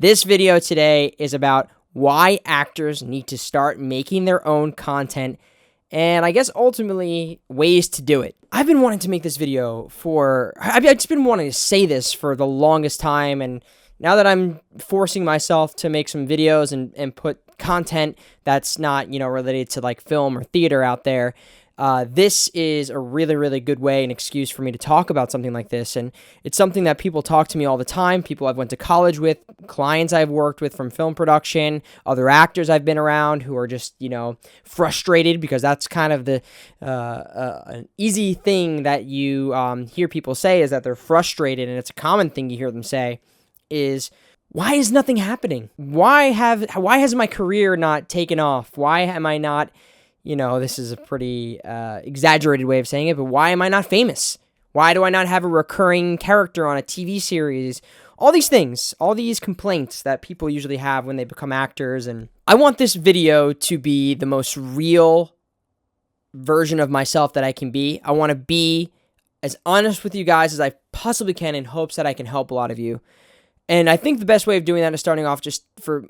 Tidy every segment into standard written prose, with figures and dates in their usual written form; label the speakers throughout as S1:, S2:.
S1: This video today is about why actors need to start making their own content and I guess ultimately ways to do it. I've been wanting to make this video I've just been wanting to say this for the longest time, and now that I'm forcing myself to make some videos and put content that's not, related to like film or theater out there, this is a really, really good way, an excuse for me to talk about something like this. And it's something that people talk to me all the time. People I've went to college with, clients I've worked with from film production, other actors I've been around who are just, frustrated, because that's kind of the an easy thing that you hear people say, is that they're frustrated. And it's a common thing you hear them say is, why is nothing happening? Why has my career not taken off? Why am I not, this is a pretty exaggerated way of saying it, but why am I not famous? Why do I not have a recurring character on a TV series? All these things, all these complaints that people usually have when they become actors. And I want this video to be the most real version of myself that I can be. I want to be as honest with you guys as I possibly can, in hopes that I can help a lot of you. And I think the best way of doing that is starting off, just for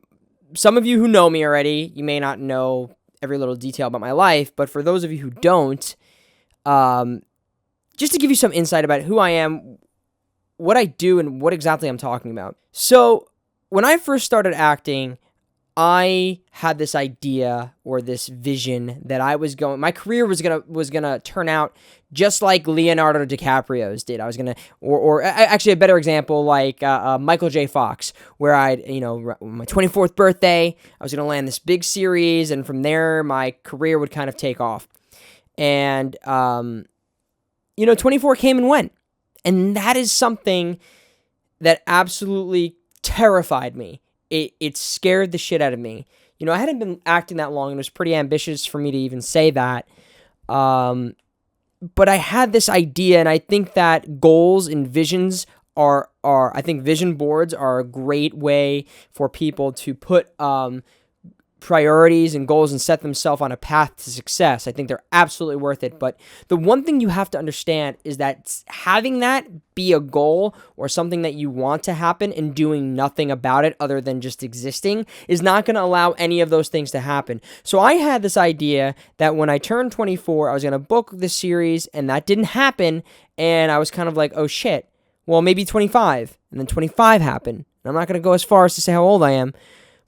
S1: some of you who know me already, you may not know every little detail about my life, but for those of you who don't, just to give you some insight about who I am, what I do, and what exactly I'm talking about. So when I first started acting, I had this idea or this vision that my career was gonna turn out just like Leonardo DiCaprio's did. I was gonna, or actually a better example, like Michael J. Fox, where my 24th birthday, I was gonna land this big series, and from there my career would kind of take off. And 24 came and went, and that is something that absolutely terrified me. It scared the shit out of me. I hadn't been acting that long, and it was pretty ambitious for me to even say that. But I had this idea, and I think that goals and visions I think vision boards are a great way for people to put priorities and goals and set themselves on a path to success. I think they're absolutely worth it. But the one thing you have to understand is that having that be a goal or something that you want to happen and doing nothing about it other than just existing is not going to allow any of those things to happen. So I had this idea that when I turned 24, I was going to book this series, and that didn't happen. And I was kind of like, oh shit, well, maybe 25. And then 25 happened. And I'm not going to go as far as to say how old I am,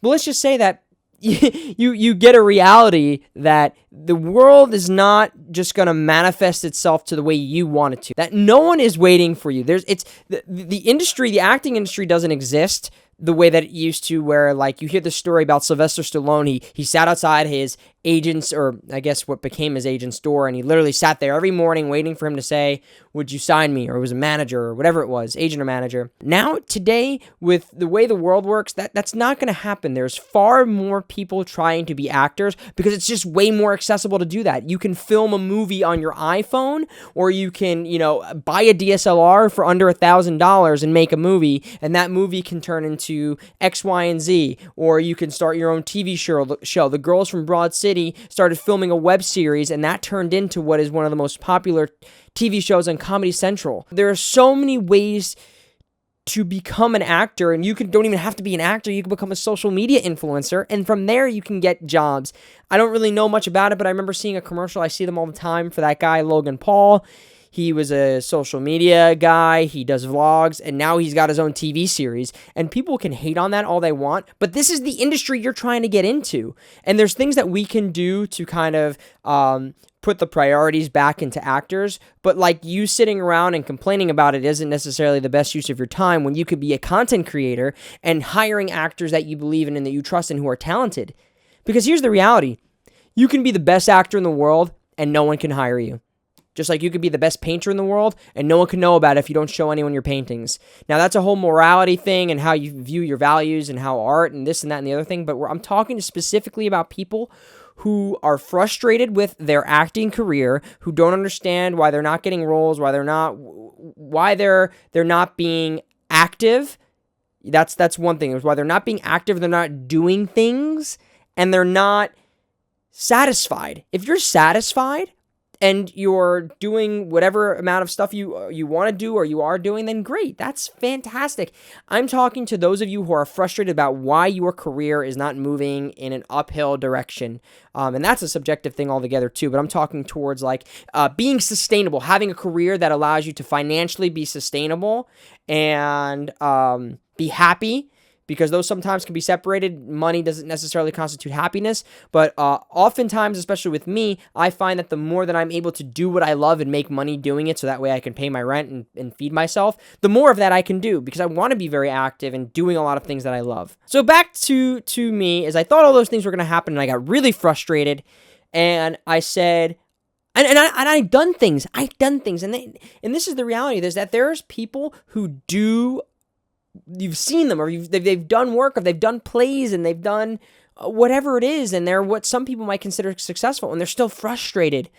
S1: but let's just say that you get a reality that the world is not just going to manifest itself to the way you want it to. That no one is waiting for you. The industry, the acting industry doesn't exist the way that it used to, where like you hear the story about Sylvester Stallone. He sat outside his agent's, or I guess what became his agent's door, and he literally sat there every morning waiting for him to say, would you sign me? Or it was a manager, or whatever it was, agent or manager. Now, today, with the way the world works, that's not going to happen. There's far more people trying to be actors because it's just way more accessible to do that. You can film a movie on your iPhone, or you can, buy a DSLR for under $1,000 and make a movie, and that movie can turn into X, Y, and Z. Or you can start your own TV show. The girls from Broad City started filming a web series, and that turned into what is one of the most popular TV shows on Comedy Central. There are so many ways to become an actor, and don't even have to be an actor. You can become a social media influencer, and from there you can get jobs. I don't really know much about it, but I remember seeing a commercial. I see them all the time for that guy, Logan Paul. He was a social media guy, he does vlogs, and now he's got his own TV series. And people can hate on that all they want, but this is the industry you're trying to get into. And there's things that we can do to kind of put the priorities back into actors, but like you sitting around and complaining about it isn't necessarily the best use of your time, when you could be a content creator and hiring actors that you believe in and that you trust and who are talented. Because here's the reality. You can be the best actor in the world and no one can hire you. Just like you could be the best painter in the world and no one can know about it if you don't show anyone your paintings. Now, that's a whole morality thing and how you view your values and how art and this and that and the other thing. But I'm talking specifically about people who are frustrated with their acting career, who don't understand why they're not getting roles, why they're not being active. That's one thing. Why they're not being active, they're not doing things, and they're not satisfied. If you're satisfied, and you're doing whatever amount of stuff you want to do or you are doing, then great. That's fantastic. I'm talking to those of you who are frustrated about why your career is not moving in an uphill direction. And that's a subjective thing altogether too, but I'm talking towards like being sustainable, having a career that allows you to financially be sustainable and be happy, because those sometimes can be separated. Money doesn't necessarily constitute happiness, but oftentimes, especially with me, I find that the more that I'm able to do what I love and make money doing it so that way I can pay my rent and feed myself, the more of that I can do, because I want to be very active and doing a lot of things that I love. So back to me, as I thought all those things were going to happen and I got really frustrated, and I said, I've done things, and this is the reality, is that there's people who do. You've seen them, or they've done work, or they've done plays, and they've done whatever it is, and they're what some people might consider successful, and they're still frustrated.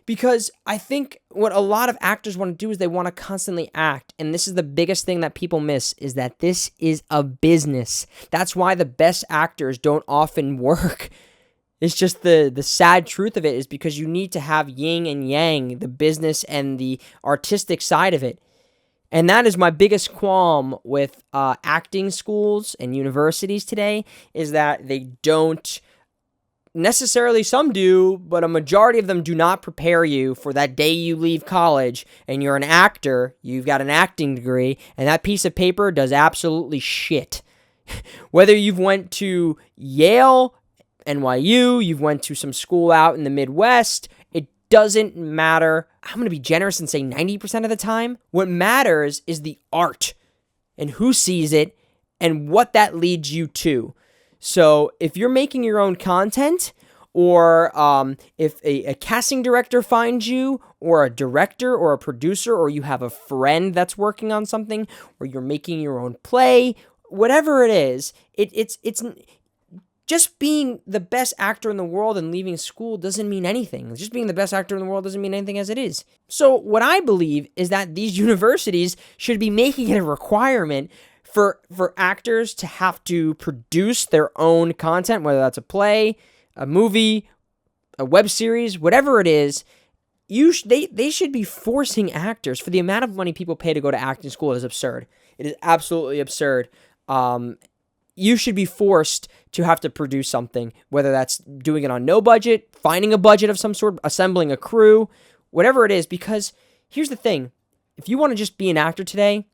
S1: Because I think what a lot of actors want to do is they want to constantly act, and this is the biggest thing that people miss, is that this is a business. That's why the best actors don't often work. It's just the sad truth of it, is because you need to have yin and yang, the business and the artistic side of it. And that is my biggest qualm with acting schools and universities today, is that they don't necessarily, some do, but a majority of them do not prepare you for that day you leave college and you're an actor, you've got an acting degree, and that piece of paper does absolutely shit. Whether you've went to Yale, NYU, you've went to some school out in the Midwest, it doesn't matter. I'm going to be generous and say 90% of the time. What matters is the art and who sees it and what that leads you to. So if you're making your own content, or if a casting director finds you, or a director or a producer, or you have a friend that's working on something, or you're making your own play, whatever it is, it's just being the best actor in the world and leaving school doesn't mean anything. Just being the best actor in the world doesn't mean anything as it is. So what I believe is that these universities should be making it a requirement for actors to have to produce their own content, whether that's a play, a movie, a web series, whatever it is. They should be forcing actors, for the amount of money people pay to go to acting school is absurd. It is absolutely absurd. You should be forced to have to produce something, whether that's doing it on no budget, finding a budget of some sort, assembling a crew, whatever it is, because here's the thing. If you want to just be an actor today,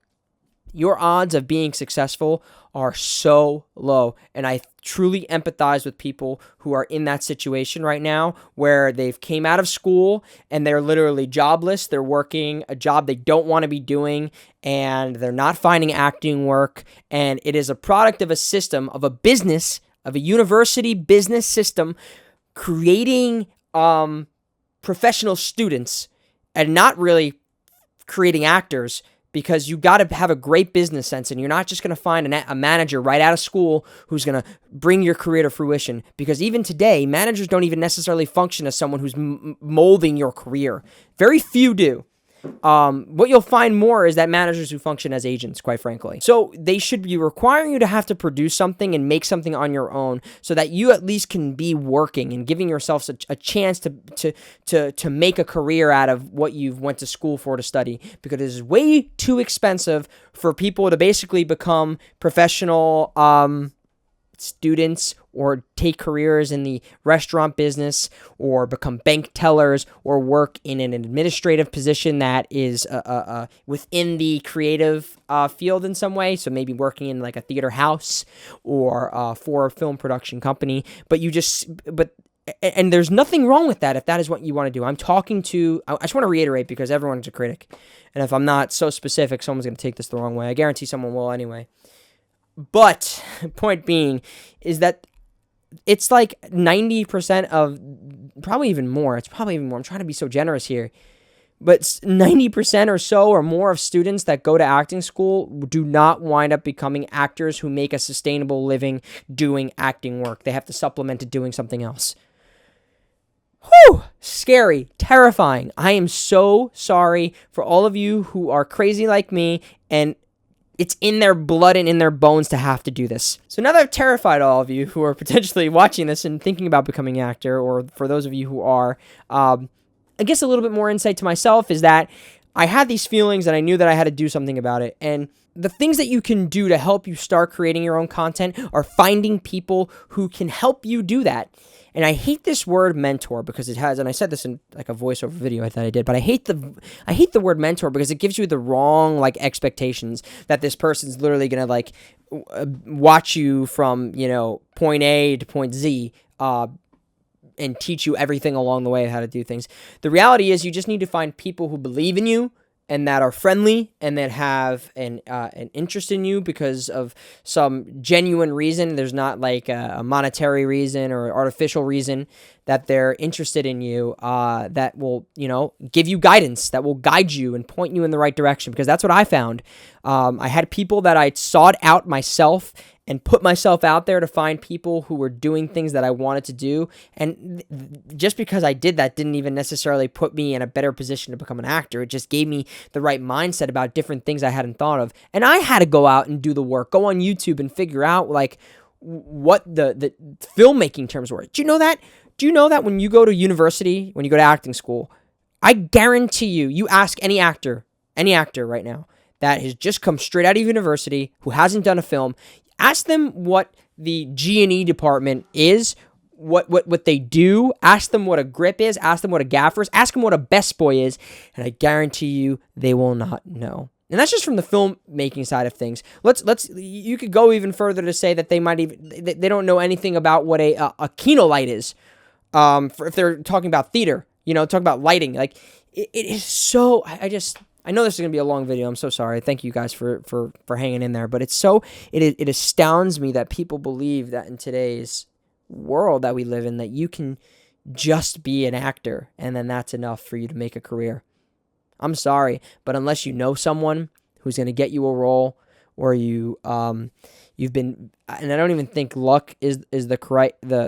S1: your odds of being successful are so low. And I truly empathize with people who are in that situation right now, where they've came out of school and they're literally jobless. They're working a job they don't want to be doing, and they're not finding acting work. And it is a product of a system, of a business, of a university business system, creating professional students and not really creating actors. Because you got to have a great business sense, and you're not just going to find a manager right out of school who's going to bring your career to fruition. Because even today, managers don't even necessarily function as someone who's molding your career. Very few do. What you'll find more is that managers who function as agents, quite frankly. So they should be requiring you to have to produce something and make something on your own, so that you at least can be working and giving yourself a chance to make a career out of what you've went to school for to study, because it is way too expensive for people to basically become professional students, or take careers in the restaurant business, or become bank tellers, or work in an administrative position that is within the creative field in some way. So maybe working in like a theater house, or for a film production company. And there's nothing wrong with that if that is what you want to do. I just want to reiterate, because everyone's a critic. And if I'm not so specific, someone's going to take this the wrong way. I guarantee someone will anyway. But point being is that it's like 90% of, probably even more. It's probably even more. I'm trying to be so generous here. But 90% or so or more of students that go to acting school do not wind up becoming actors who make a sustainable living doing acting work. They have to supplement it doing something else. Whew! Scary, terrifying. I am so sorry for all of you who are crazy like me, and it's in their blood and in their bones to have to do this. So now that I've terrified all of you who are potentially watching this and thinking about becoming an actor, or for those of you who are, I guess a little bit more insight to myself is that I had these feelings and I knew that I had to do something about it. And the things that you can do to help you start creating your own content are finding people who can help you do that. And I hate this word mentor because it has, and I said this in like a voiceover video I thought I did, but I hate the word mentor because it gives you the wrong like expectations that this person's literally gonna like watch you from, you know, point A to point Z, and teach you everything along the way of how to do things. The reality is you just need to find people who believe in you and that are friendly and that have an interest in you because of some genuine reason. There's not like a monetary reason or artificial reason that they're interested in you, that will, you know, give you guidance, that will guide you and point you in the right direction, because that's what I found. I had people that I sought out myself and put myself out there to find people who were doing things that I wanted to do. And just because I did that didn't even necessarily put me in a better position to become an actor. It just gave me the right mindset about different things I hadn't thought of. And I had to go out and do the work, go on YouTube and figure out like what the filmmaking terms were. Do you know that? Do you know that when you go to university, when you go to acting school, I guarantee you ask any actor right now that has just come straight out of university, who hasn't done a film, ask them what the G&E department is, what they do. Ask them what a grip is. Ask them what a gaffer is. Ask them what a best boy is. And I guarantee you they will not know. And that's just from the filmmaking side of things. You could go even further to say that they don't know anything about what a kino light is. If they're talking about theater, you know, talking about lighting. Like, it is so, I know this is going to be a long video. I'm so sorry. Thank you guys for hanging in there. But it astounds me that people believe that in today's world that we live in, that you can just be an actor and then that's enough for you to make a career. I'm sorry, but unless you know someone who's going to get you a role, or you've been, and I don't even think luck is the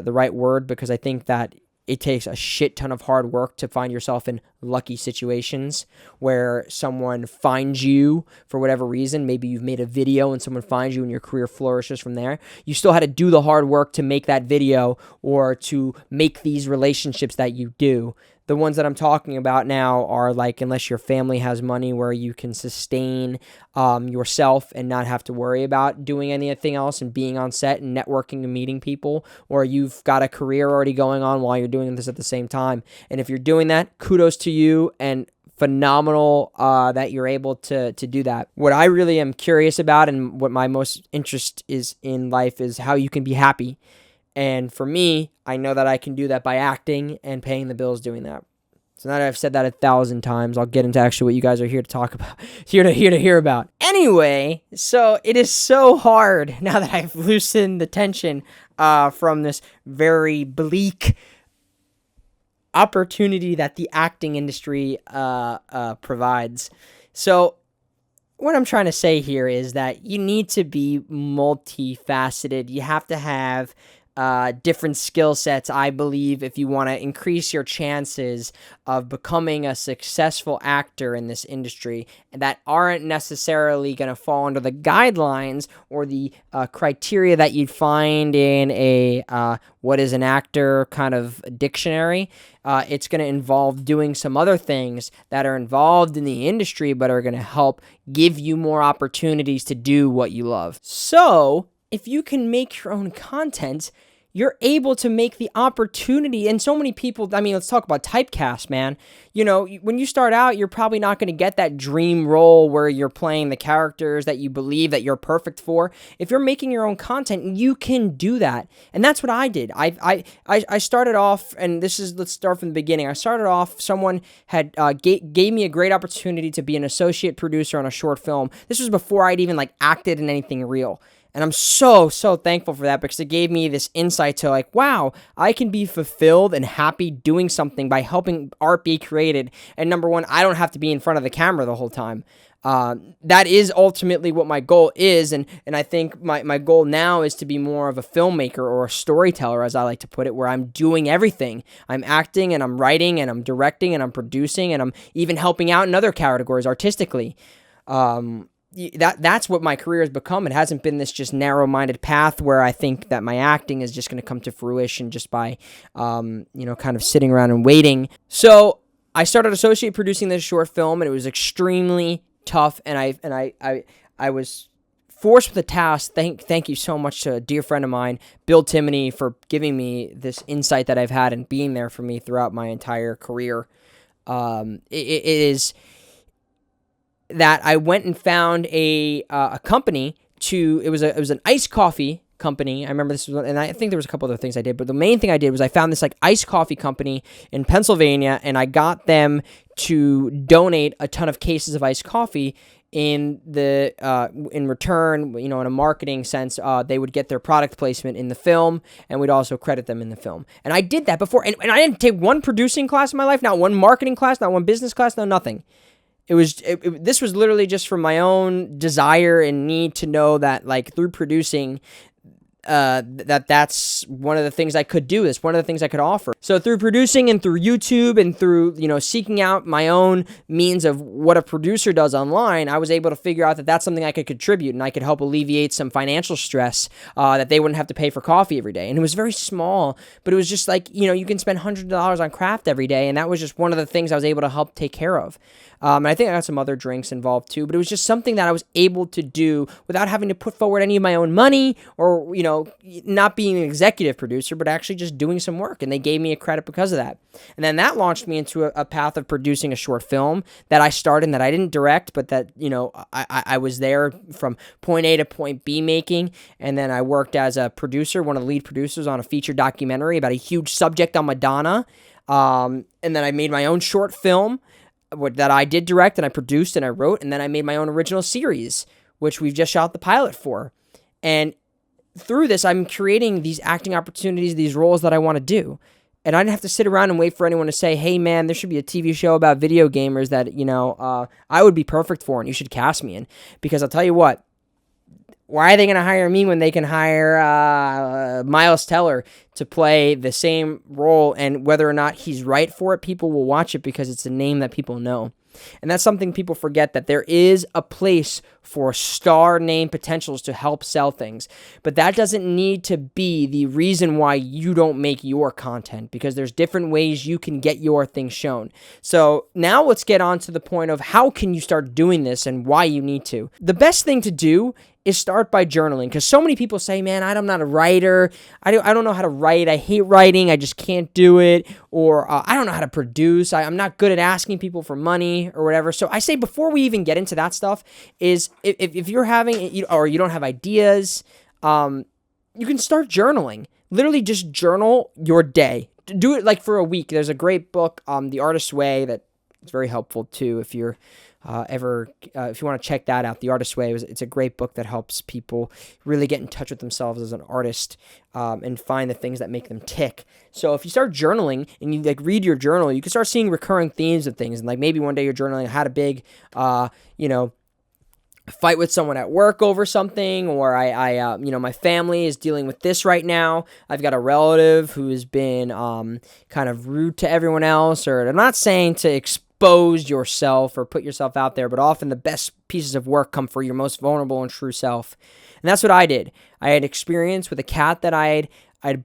S1: right word, because I think that it takes a shit ton of hard work to find yourself in lucky situations where someone finds you for whatever reason. Maybe you've made a video and someone finds you and your career flourishes from there. You still had to do the hard work to make that video or to make these relationships that you do. The ones that I'm talking about now are like, unless your family has money where you can sustain yourself and not have to worry about doing anything else and being on set and networking and meeting people, or you've got a career already going on while you're doing this at the same time. And if you're doing that, kudos to you, and phenomenal that you're able to do that. What I really am curious about and what my most interest is in life is how you can be happy. And for me, I know that I can do that by acting and paying the bills doing that. So now that I've said that 1,000 times, I'll get into actually what you guys are here to talk about, here to hear about. Anyway, so it is so hard now that I've loosened the tension from this very bleak opportunity that the acting industry provides. So what I'm trying to say here is that you need to be multifaceted. You have to have different skill sets, I believe, if you want to increase your chances of becoming a successful actor in this industry, that aren't necessarily going to fall under the guidelines or the criteria that you'd find in a what is an actor kind of dictionary. It's going to involve doing some other things that are involved in the industry but are going to help give you more opportunities to do what you love. So if you can make your own content, you're able to make the opportunity. And so many people, I mean, let's talk about typecast, man. You know, when you start out, you're probably not going to get that dream role where you're playing the characters that you believe that you're perfect for. If you're making your own content, you can do that. And that's what I did. I started off, and let's start from the beginning. I started off, someone had gave me a great opportunity to be an associate producer on a short film. This was before I'd even like acted in anything real. And I'm so thankful for that, because it gave me this insight to like, wow, I can be fulfilled and happy doing something by helping art be created. And number one, I don't have to be in front of the camera the whole time. That is ultimately what my goal is. And I think my goal now is to be more of a filmmaker or a storyteller, as I like to put it, where I'm doing everything. I'm acting and I'm writing and I'm directing and I'm producing and I'm even helping out in other categories artistically. That's what my career has become. It hasn't been this just narrow-minded path where I think that my acting is just going to come to fruition just by, kind of sitting around and waiting. So I started associate producing this short film, and it was extremely tough, and I was forced with the task. Thank you so much to a dear friend of mine, Bill Timoney, for giving me this insight that I've had and being there for me throughout my entire career. It is that I went and found a company it was an iced coffee company. I remember this was, and I think there was a couple other things I did, but the main thing I did was I found this like iced coffee company in Pennsylvania, and I got them to donate a ton of cases of iced coffee. In return, in a marketing sense, they would get their product placement in the film, and we'd also credit them in the film. And I did that before, and I didn't take one producing class in my life, not one marketing class, not one business class, no nothing. This was literally just from my own desire and need to know that, like, through producing, that's one of the things I could do. It's one of the things I could offer. So through producing and through YouTube and through, seeking out my own means of what a producer does online, I was able to figure out that that's something I could contribute, and I could help alleviate some financial stress, that they wouldn't have to pay for coffee every day. And it was very small, but it was just like, you can spend $100 on craft every day. And that was just one of the things I was able to help take care of. And I think I got some other drinks involved too, but it was just something that I was able to do without having to put forward any of my own money or, not being an executive producer, but actually just doing some work. And they gave me a credit because of that. And then that launched me into a path of producing a short film that I started and that I didn't direct, but that, I was there from point A to point B making. And then I worked as a producer, one of the lead producers on a feature documentary about a huge subject on Madonna. And then I made my own short film that I did direct and I produced and I wrote, and then I made my own original series, which we've just shot the pilot for. And through this, I'm creating these acting opportunities, these roles that I want to do. And I didn't have to sit around and wait for anyone to say, hey man, there should be a TV show about video gamers that, I would be perfect for and you should cast me in. Because I'll tell you what, why are they going to hire me when they can hire Miles Teller to play the same role? And whether or not he's right for it, people will watch it because it's a name that people know. And that's something people forget, that there is a place for star name potentials to help sell things. But that doesn't need to be the reason why you don't make your content, because there's different ways you can get your thing shown. So now let's get on to the point of how can you start doing this and why you need to. The best thing to do is start by journaling, because so many people say, man, I'm not a writer. I don't know how to write. I hate writing. I just can't do it. Or I don't know how to produce. I'm not good at asking people for money or whatever. So I say before we even get into that stuff is if you're having, or you don't have ideas, you can start journaling. Literally just journal your day. Do it like for a week. There's a great book, The Artist's Way, that is very helpful too if you're if you want to check that out. The Artist's Way, it's a great book that helps people really get in touch with themselves as an artist, and find the things that make them tick. So if you start journaling and you like read your journal, you can start seeing recurring themes of things. And like maybe one day you're journaling, I had a big, fight with someone at work over something, or my family is dealing with this right now. I've got a relative who has been kind of rude to everyone else, or I'm not saying to expose yourself or put yourself out there, but often the best pieces of work come for your most vulnerable and true self. And that's what I did. I had experience with a cat that I'd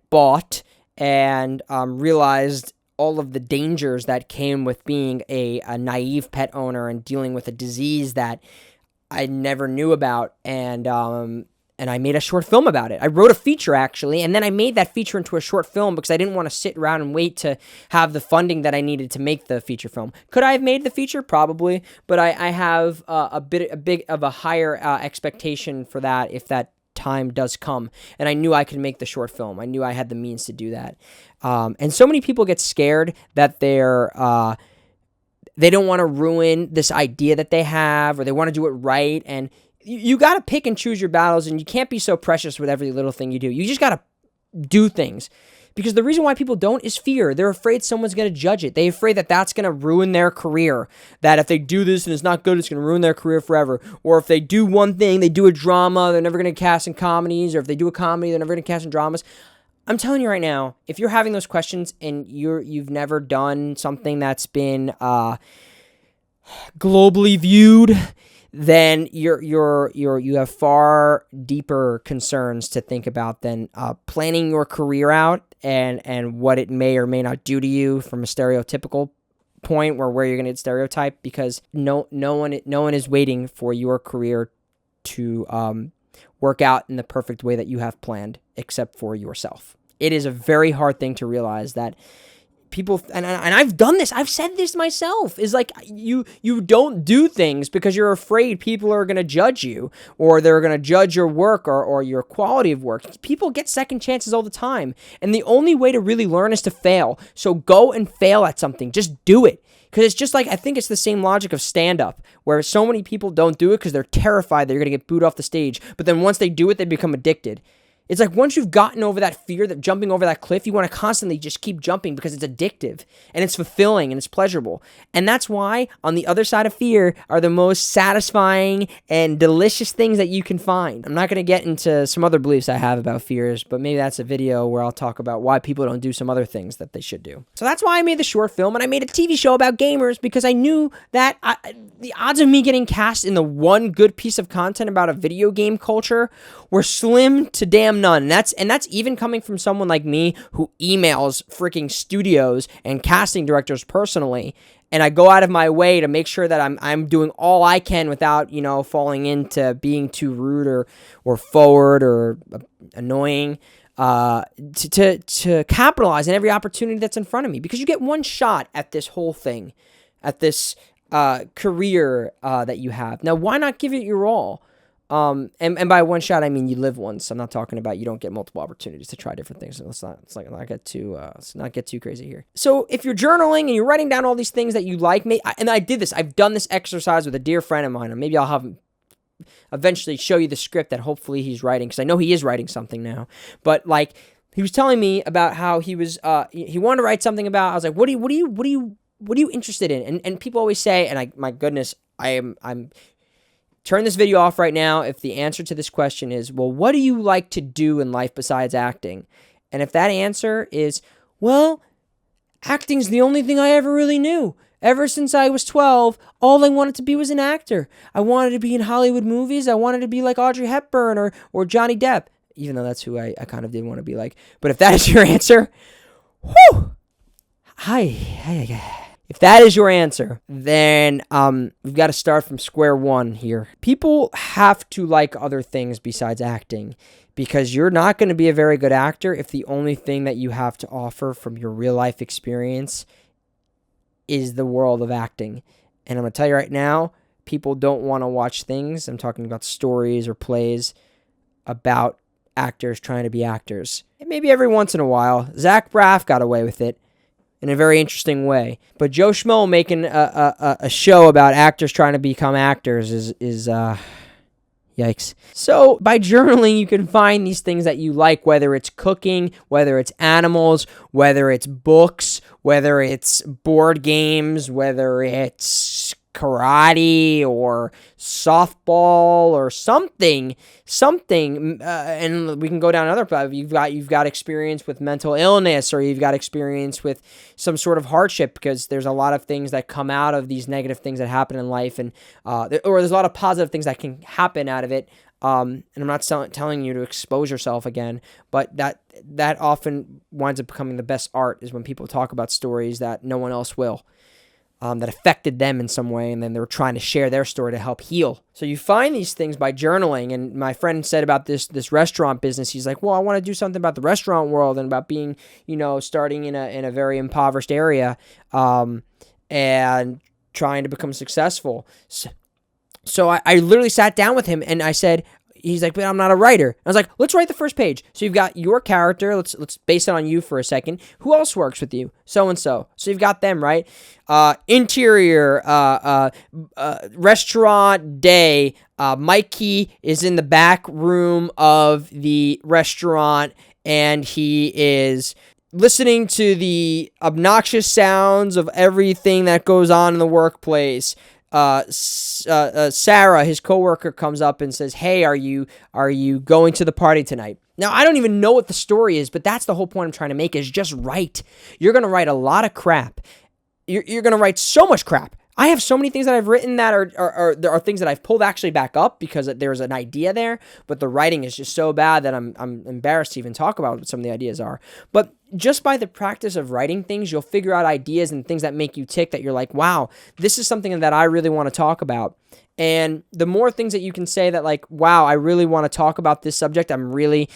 S1: bought, and realized all of the dangers that came with being a naive pet owner and dealing with a disease that I never knew about, and I made a short film about it. I wrote a feature, actually, and then I made that feature into a short film because I didn't want to sit around and wait to have the funding that I needed to make the feature film. Could I have made the feature? Probably, but I have a big of a higher expectation for that if that time does come, and I knew I could make the short film. I knew I had the means to do that, and so many people get scared that they don't want to ruin this idea that they have, or they want to do it right. And you got to pick and choose your battles, and you can't be so precious with every little thing you do. You just got to do things, because the reason why people don't is fear. They're afraid someone's going to judge it. They're afraid that that's going to ruin their career, that if they do this and it's not good, it's going to ruin their career forever. Or if they do one thing, they do a drama, they're never going to cast in comedies, or if they do a comedy, they're never going to cast in dramas. I'm telling you right now, if you're having those questions and you've never done something that's been globally viewed, then you have far deeper concerns to think about than planning your career out and what it may or may not do to you from a stereotypical point where you're going to get stereotyped, because no one is waiting for your career to work out in the perfect way that you have planned, except for yourself. It is a very hard thing to realize that people, and I've done this, I've said this myself, is like you don't do things because you're afraid people are going to judge you, or they're going to judge your work or your quality of work. People get second chances all the time, and the only way to really learn is to fail. So go and fail at something. Just do it. Because it's just like, I think it's the same logic of stand-up, where so many people don't do it because they're terrified they're going to get booed off the stage, but then once they do it, they become addicted. It's like once you've gotten over that fear, that jumping over that cliff, you want to constantly just keep jumping because it's addictive and it's fulfilling and it's pleasurable. And that's why on the other side of fear are the most satisfying and delicious things that you can find. I'm not going to get into some other beliefs I have about fears, but maybe that's a video where I'll talk about why people don't do some other things that they should do. So that's why I made the short film, and I made a TV show about gamers, because I knew that the odds of me getting cast in the one good piece of content about a video game culture were slim to damn none. And that's even coming from someone like me who emails freaking studios and casting directors personally, and I go out of my way to make sure that I'm doing all I can without, falling into being too rude or forward or annoying, to capitalize on every opportunity that's in front of me, because you get one shot at this whole thing, at this career that you have. Now, why not give it your all? And by one shot, I mean you live once. I'm not talking about you don't get multiple opportunities to try different things. Let's not get too crazy here. So if you're journaling and you're writing down all these things that you like, and I did this, I've done this exercise with a dear friend of mine, and maybe I'll have him eventually show you the script that hopefully he's writing, because I know he is writing something now. But like, he was telling me about how he wanted to write something about. I was like, what are you interested in? And people always say, and my goodness, I'm turn this video off right now if the answer to this question is, well, what do you like to do in life besides acting? And if that answer is, well, acting's the only thing I ever really knew. Ever since I was 12, all I wanted to be was an actor. I wanted to be in Hollywood movies. I wanted to be like Audrey Hepburn or Johnny Depp, even though that's who I kind of did want to be like. But if that is your answer, whew, if that is your answer, then we've got to start from square one here. People have to like other things besides acting, because you're not going to be a very good actor if the only thing that you have to offer from your real life experience is the world of acting. And I'm going to tell you right now, people don't want to watch things, I'm talking about stories or plays, about actors trying to be actors. And maybe every once in a while, Zach Braff got away with it in a very interesting way. But Joe Schmo making a show about actors trying to become actors is yikes. So by journaling, you can find these things that you like, whether it's cooking, whether it's animals, whether it's books, whether it's board games, whether it's karate or softball or something, and we can go down another path. You've got experience with mental illness, or you've got experience with some sort of hardship, because there's a lot of things that come out of these negative things that happen in life, and or there's a lot of positive things that can happen out of it. And I'm not telling you to expose yourself again, but that often winds up becoming the best art, is when people talk about stories that no one else will. That affected them in some way, and then they're trying to share their story to help heal. So you find these things by journaling. And my friend said about this restaurant business, he's like, well, I want to do something about the restaurant world and about being, starting in a very impoverished area, and trying to become successful. So I literally sat down with him and I said, he's like, but I'm not a writer. I was like, let's write the first page. So you've got your character. Let's base it on you for a second. Who else works with you? So-and-so. So you've got them, right? Interior, restaurant day. Mikey is in the back room of the restaurant, and he is listening to the obnoxious sounds of everything that goes on in the workplace. Sarah, his coworker, comes up and says, hey, are you going to the party tonight? Now, I don't even know what the story is, but that's the whole point I'm trying to make, is just write. You're going to write a lot of crap. You're going to write so much crap. I have so many things that I've written that are things that I've pulled actually back up because there's an idea there, but the writing is just so bad that I'm embarrassed to even talk about what some of the ideas are. But just by the practice of writing things, you'll figure out ideas and things that make you tick that you're like, wow, this is something that I really want to talk about. And the more things that you can say that like, wow, I really want to talk about this subject. I'm really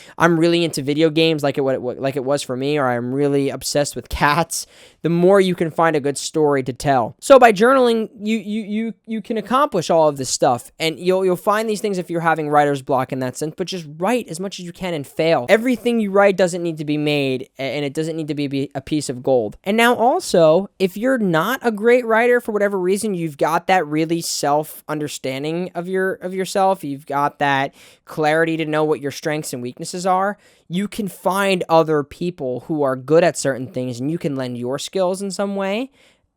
S1: into video games like it was for me, or I'm really obsessed with cats. The more you can find a good story to tell. So by journaling, you can accomplish all of this stuff, and you'll find these things if you're having writer's block in that sense. But just write as much as you can and fail. Everything you write doesn't need to be made, and it doesn't need to be a piece of gold. And now also, if you're not a great writer for whatever reason, you've got that really understanding of yourself, you've got that clarity to know what your strengths and weaknesses are, you can find other people who are good at certain things, and you can lend your skills in some way,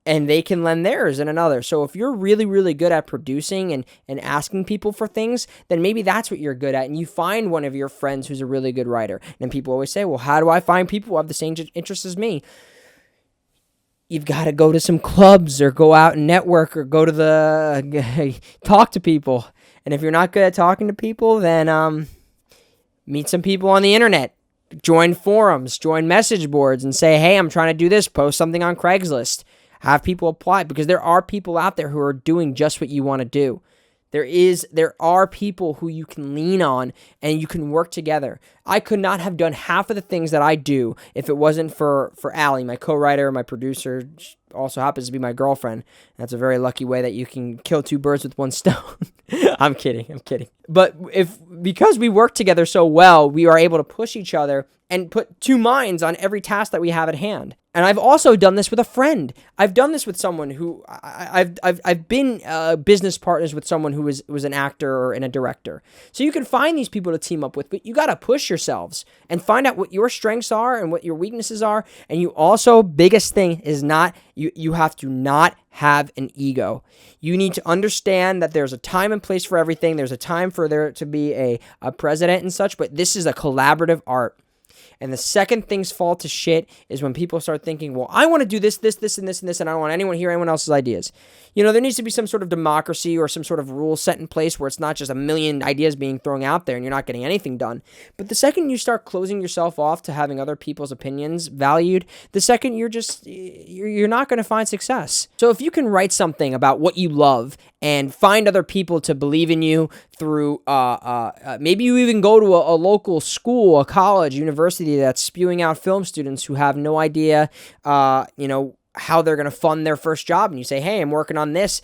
S1: and they can lend theirs in another. So if you're really, really good at producing and asking people for things, then maybe that's what you're good at, and you find one of your friends who's a really good writer. And people always say, well, how do I find people who have the same interests as me? You've got to go to some clubs, or go out and network, or go to talk to people. And if you're not good at talking to people, then meet some people on the internet. Join forums, join message boards, and say, hey, I'm trying to do this. Post something on Craigslist. Have people apply, because there are people out there who are doing just what you want to do. There are people who you can lean on, and you can work together. I could not have done half of the things that I do if it wasn't for Allie, my co-writer, my producer. She also happens to be my girlfriend. That's a very lucky way that you can kill two birds with one stone. I'm kidding. But because we work together so well, we are able to push each other and put two minds on every task that we have at hand. And I've also done this with a friend. I've done this with someone who I've been business partners with someone who was an actor and a director. So you can find these people to team up with, but you got to push yourselves and find out what your strengths are and what your weaknesses are. And you also, biggest thing is you have to not have an ego. You need to understand that there's a time and place for everything. There's a time for there to be a president and such, but this is a collaborative art. And the second things fall to shit is when people start thinking, well, I want to do this, and this, and this, and I don't want anyone to hear anyone else's ideas. There needs to be some sort of democracy or some sort of rule set in place where it's not just a million ideas being thrown out there and you're not getting anything done. But the second you start closing yourself off to having other people's opinions valued, the second you're not going to find success. So if you can write something about what you love and find other people to believe in you through, maybe you even go to a local school, a college, university that's spewing out film students who have no idea, how they're going to fund their first job. And you say, hey, I'm working on this.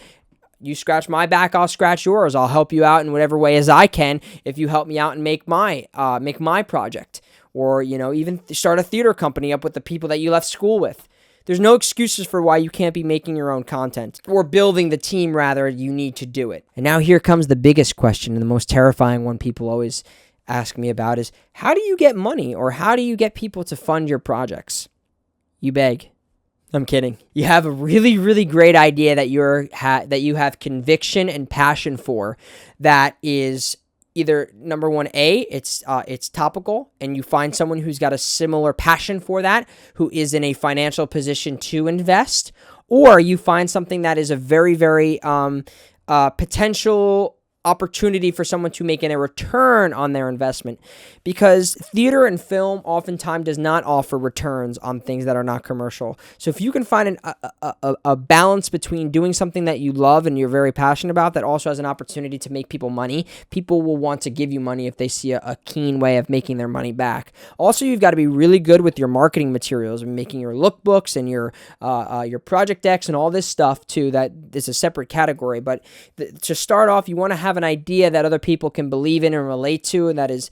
S1: You scratch my back, I'll scratch yours. I'll help you out in whatever way as I can if you help me out and make my project. Or, even start a theater company up with the people that you left school with. There's no excuses for why you can't be making your own content, or building the team, rather. You need to do it. And now here comes the biggest question, and the most terrifying one people always ask me about is, how do you get money, or how do you get people to fund your projects? You beg. I'm kidding. You have a really, really great idea that you have conviction and passion for, that is either, number one, it's topical, and you find someone who's got a similar passion for that, who is in a financial position to invest, or you find something that is a very, very potential opportunity for someone to make a return on their investment, because theater and film oftentimes does not offer returns on things that are not commercial. So if you can find a balance between doing something that you love and you're very passionate about that also has an opportunity to make people money, people will want to give you money if they see a keen way of making their money back. Also, you've got to be really good with your marketing materials and making your lookbooks and your project decks and all this stuff too. That is a separate category, but to start off, you want to have an idea that other people can believe in and relate to, and that is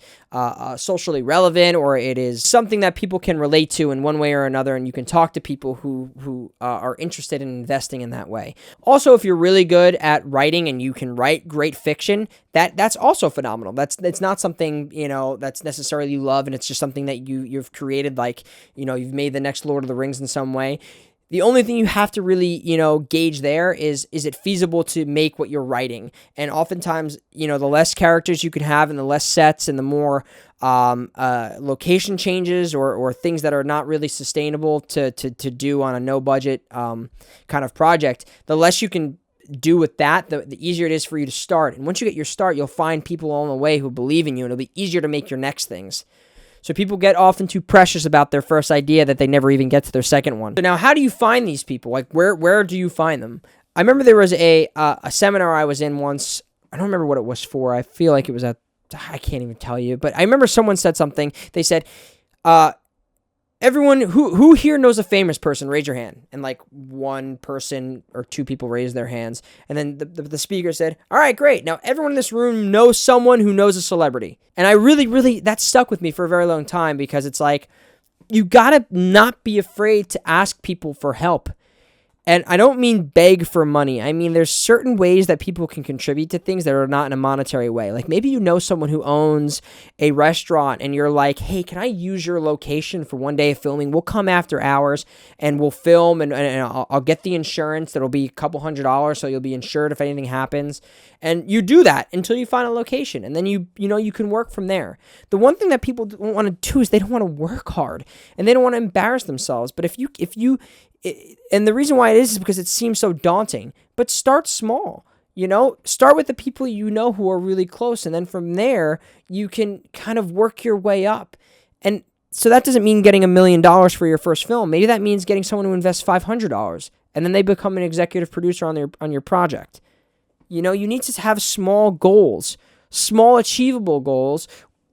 S1: socially relevant, or it is something that people can relate to in one way or another, and you can talk to people who are interested in investing in that way. Also, if you're really good at writing and you can write great fiction, that's also phenomenal. It's not something that's necessarily you love, and it's just something that you've created, like you've made the next Lord of the Rings in some way. The only thing you have to really, gauge there is it feasible to make what you're writing? And oftentimes, the less characters you can have and the less sets and the more location changes or things that are not really sustainable to do on a no budget kind of project, the less you can do with that, the easier it is for you to start. And once you get your start, you'll find people along the way who believe in you, and it'll be easier to make your next things. So people get often too precious about their first idea that they never even get to their second one. So now, how do you find these people? Like, where do you find them? I remember there was a seminar I was in once. I don't remember what it was for. I feel like it was I can't even tell you. But I remember someone said something. They said, everyone who here knows a famous person, raise your hand. And like one person or two people raised their hands. And then the speaker said, all right, great. Now everyone in this room knows someone who knows a celebrity. And I really, that stuck with me for a very long time, because it's like, you gotta not be afraid to ask people for help. And I don't mean beg for money. I mean, there's certain ways that people can contribute to things that are not in a monetary way. Like maybe you know someone who owns a restaurant and you're like, hey, can I use your location for one day of filming? We'll come after hours and we'll film and I'll get the insurance. That'll be a couple $100, so you'll be insured if anything happens. And you do that until you find a location, and then you can work from there. The one thing that people don't want to do is they don't want to work hard and they don't want to embarrass themselves. But if you and the reason why it is because it seems so daunting, but start small, start with the people who are really close. And then from there, you can kind of work your way up. And so that doesn't mean getting $1 million for your first film. Maybe that means getting someone who invests $500 and then they become an executive producer on your project. You need to have small goals, small achievable goals,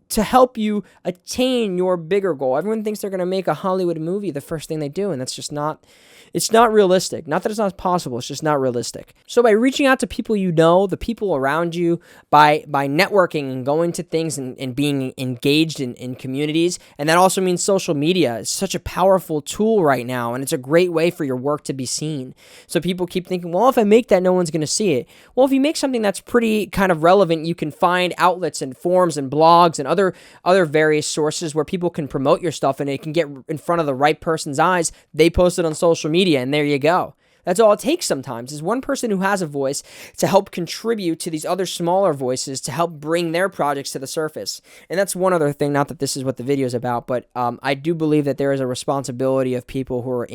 S1: to help you attain your bigger goal. Everyone thinks they're going to make a Hollywood movie the first thing they do, and that's just not, it's not realistic. Not that it's not possible, it's just not realistic. So by reaching out to people the people around you, by networking and going to things and being engaged in communities, and that also means social media is such a powerful tool right now, and it's a great way for your work to be seen. So people keep thinking, well, if I make that, no one's going to see it. Well, if you make something that's pretty kind of relevant, you can find outlets and forums and blogs and other various sources where people can promote your stuff, and it can get in front of the right person's eyes. They post it on social media, and there you go. That's all it takes sometimes, is one person who has a voice to help contribute to these other smaller voices to help bring their projects to the surface. And that's one other thing, not that this is what the video is about, but I do believe that there is a responsibility of people who are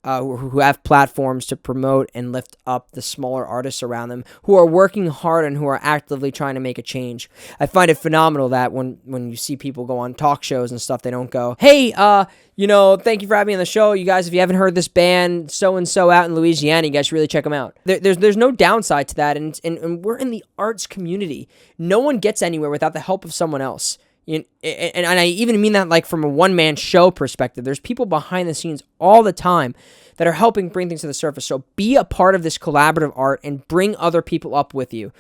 S1: who have platforms to promote and lift up the smaller artists around them, who are working hard and who are actively trying to make a change. I find it phenomenal that when you see people go on talk shows and stuff, they don't go, hey, thank you for having me on the show. You guys, if you haven't heard this band so-and-so out in Louisiana, you guys should really check them out. There's no downside to that, and we're in the arts community. No one gets anywhere without the help of someone else. And I even mean that like from a one-man show perspective. There's people behind the scenes all the time that are helping bring things to the surface. So be a part of this collaborative art and bring other people up with you.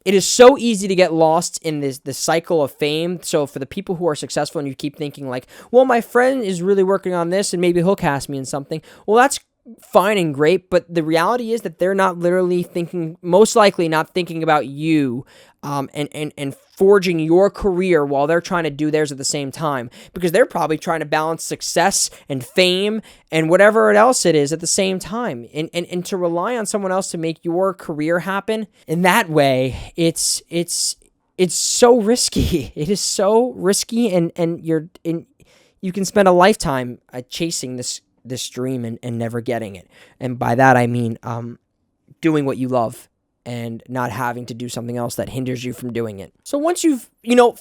S1: It is so easy to get lost in this cycle of fame. So for the people who are successful and you keep thinking like, well, my friend is really working on this and maybe he'll cast me in something. Well, that's fine and great, but the reality is that they're not literally thinking, most likely not thinking about you and forging your career while they're trying to do theirs at the same time, because they're probably trying to balance success and fame and whatever else it is at the same time, and to rely on someone else to make your career happen in that way, it's so risky. It is so risky, and you can spend a lifetime chasing this dream and never getting it. And by that I mean doing what you love and not having to do something else that hinders you from doing it. So once you've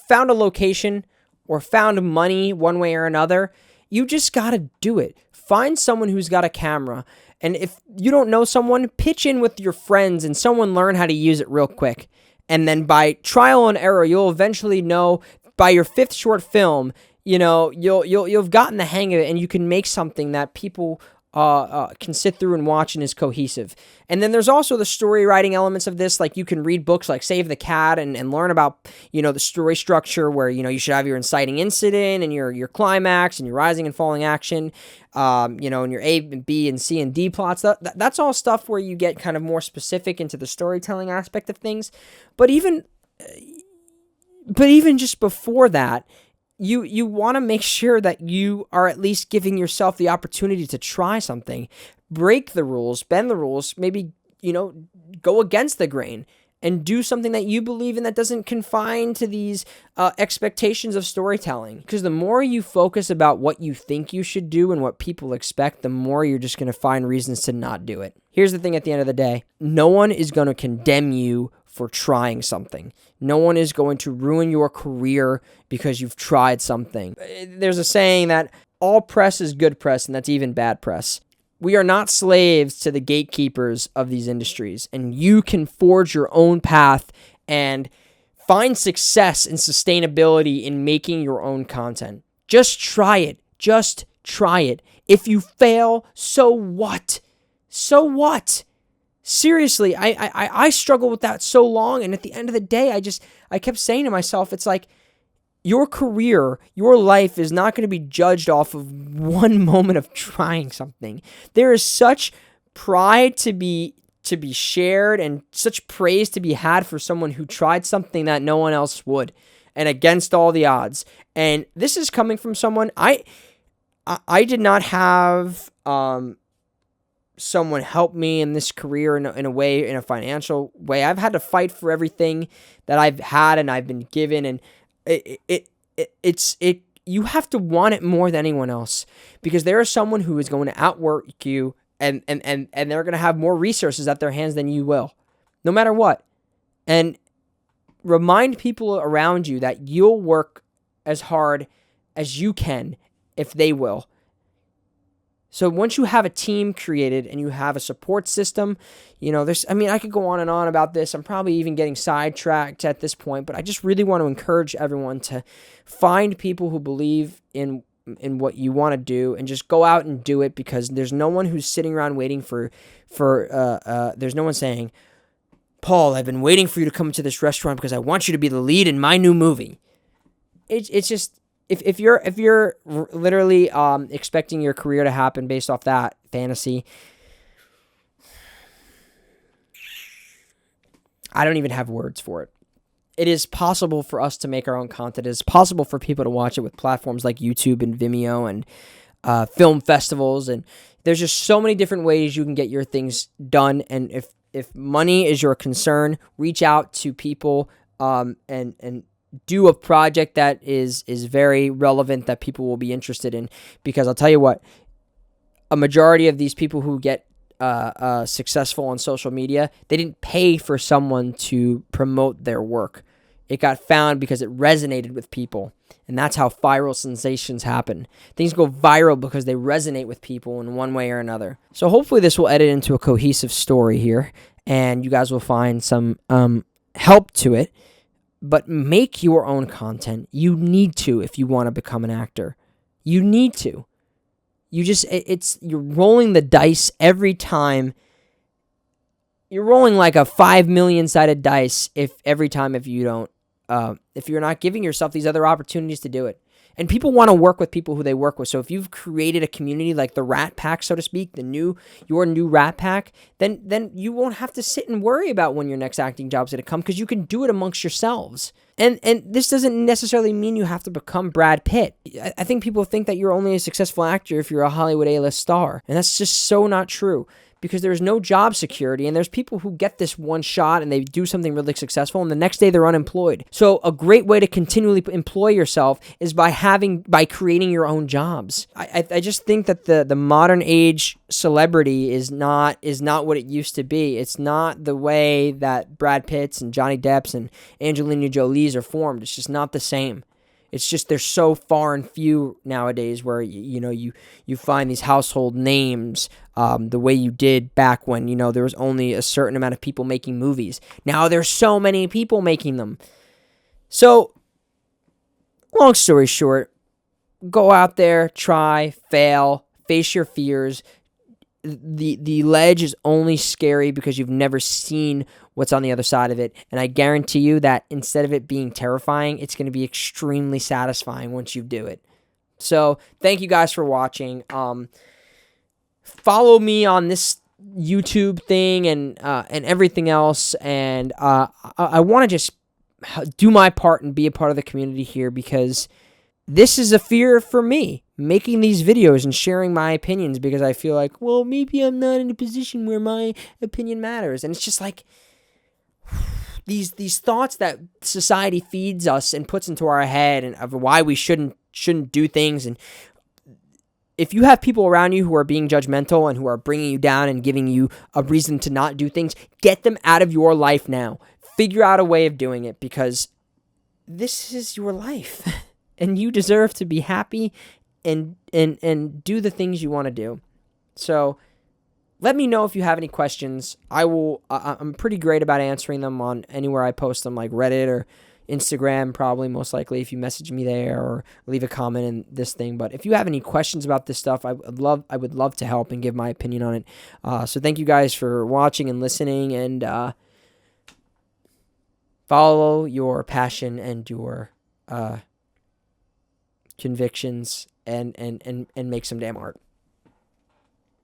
S1: found a location or found money one way or another, you just gotta do it. Find someone who's got a camera, and if you don't know someone, pitch in with your friends and someone learn how to use it real quick. And then by trial and error, you'll eventually know by your 5th short film, you've gotten the hang of it, and you can make something that people can sit through and watch and is cohesive. And then there's also the story writing elements of this. Like you can read books like Save the Cat and learn about, the story structure where, you should have your inciting incident and your climax and your rising and falling action, and your A and B and C and D plots. That's all stuff where you get kind of more specific into the storytelling aspect of things. But even just before that, you want to make sure that you are at least giving yourself the opportunity to try something, break the rules, bend the rules, maybe, go against the grain and do something that you believe in that doesn't confine to these expectations of storytelling. Because the more you focus about what you think you should do and what people expect, the more you're just going to find reasons to not do it. Here's the thing at the end of the day. No one is going to condemn you for trying something. No one is going to ruin your career because you've tried something. There's a saying that all press is good press, and that's even bad press. We are not slaves to the gatekeepers of these industries, and you can forge your own path and find success and sustainability in making your own content. Just try it. Just try it. If you fail, so what? So what? Seriously, I struggled with that so long, and at the end of the day, I kept saying to myself, it's like, your career, your life is not going to be judged off of one moment of trying something. There is such pride to be shared and such praise to be had for someone who tried something that no one else would, and against all the odds. And this is coming from someone I did not have someone help me in this career in a way, in a financial way. I've had to fight for everything that I've had and I've been given, and it's you have to want it more than anyone else, because there is someone who is going to outwork you, and they're going to have more resources at their hands than you will, no matter what. And remind people around you that you'll work as hard as you can if they will. So once you have a team created and you have a support system, I could go on and on about this. I'm probably even getting sidetracked at this point, but I just really want to encourage everyone to find people who believe in what you want to do and just go out and do it, because there's no one who's sitting around waiting there's no one saying, Paul, I've been waiting for you to come to this restaurant because I want you to be the lead in my new movie. It's just, if you're literally expecting your career to happen based off that fantasy, I don't even have words for it. It is possible for us to make our own content. It is possible for people to watch it with platforms like YouTube and Vimeo and film festivals, and there's just so many different ways you can get your things done. And if money is your concern, reach out to people and do a project that is very relevant, that people will be interested in. Because I'll tell you what, a majority of these people who get successful on social media, they didn't pay for someone to promote their work. It got found because it resonated with people. And that's how viral sensations happen. Things go viral because they resonate with people in one way or another. So hopefully this will edit into a cohesive story here, and you guys will find some help to it. But make your own content. You need to if you want to become an actor. You need to. You're rolling the dice every time. You're rolling like a 5 million sided dice if you don't, if you're not giving yourself these other opportunities to do it. And people want to work with people who they work with. So if you've created a community like the Rat Pack, so to speak, your new Rat Pack, then you won't have to sit and worry about when your next acting job's going to come, because you can do it amongst yourselves. And this doesn't necessarily mean you have to become Brad Pitt. I think people think that you're only a successful actor if you're a Hollywood A-list star. And that's just so not true, because there's no job security, and there's people who get this one shot and they do something really successful and the next day they're unemployed. So a great way to continually employ yourself is by creating your own jobs. I just think that the modern age celebrity is not what it used to be. It's not the way that Brad Pitt's and Johnny Depp's and Angelina Jolie's are formed. It's just not the same. It's just they're so far and few nowadays, where you find these household names the way you did back when there was only a certain amount of people making movies. Now there's so many people making them. So long story short, go out there, try, fail, face your fears. The ledge is only scary because you've never seen what's on the other side of it. And I guarantee you that instead of it being terrifying, it's going to be extremely satisfying once you do it. So thank you guys for watching. Follow me on this YouTube thing and everything else. And I want to just do my part and be a part of the community here, because this is a fear for me, making these videos and sharing my opinions, because I feel like, well, maybe I'm not in a position where my opinion matters. And it's just like these thoughts that society feeds us and puts into our head, and of why we shouldn't do things. And if you have people around you who are being judgmental and who are bringing you down and giving you a reason to not do things, get them out of your life now. figure out a way of doing it, because this is your life and you deserve to be happy and do the things you want to do. So let me know if you have any questions. I'm pretty great about answering them on anywhere I post them, like Reddit or Instagram, probably most likely if you message me there or leave a comment in this thing. But if you have any questions about this stuff, I would love to help and give my opinion on it. So thank you guys for watching and listening, and follow your passion and your convictions, and make some damn art.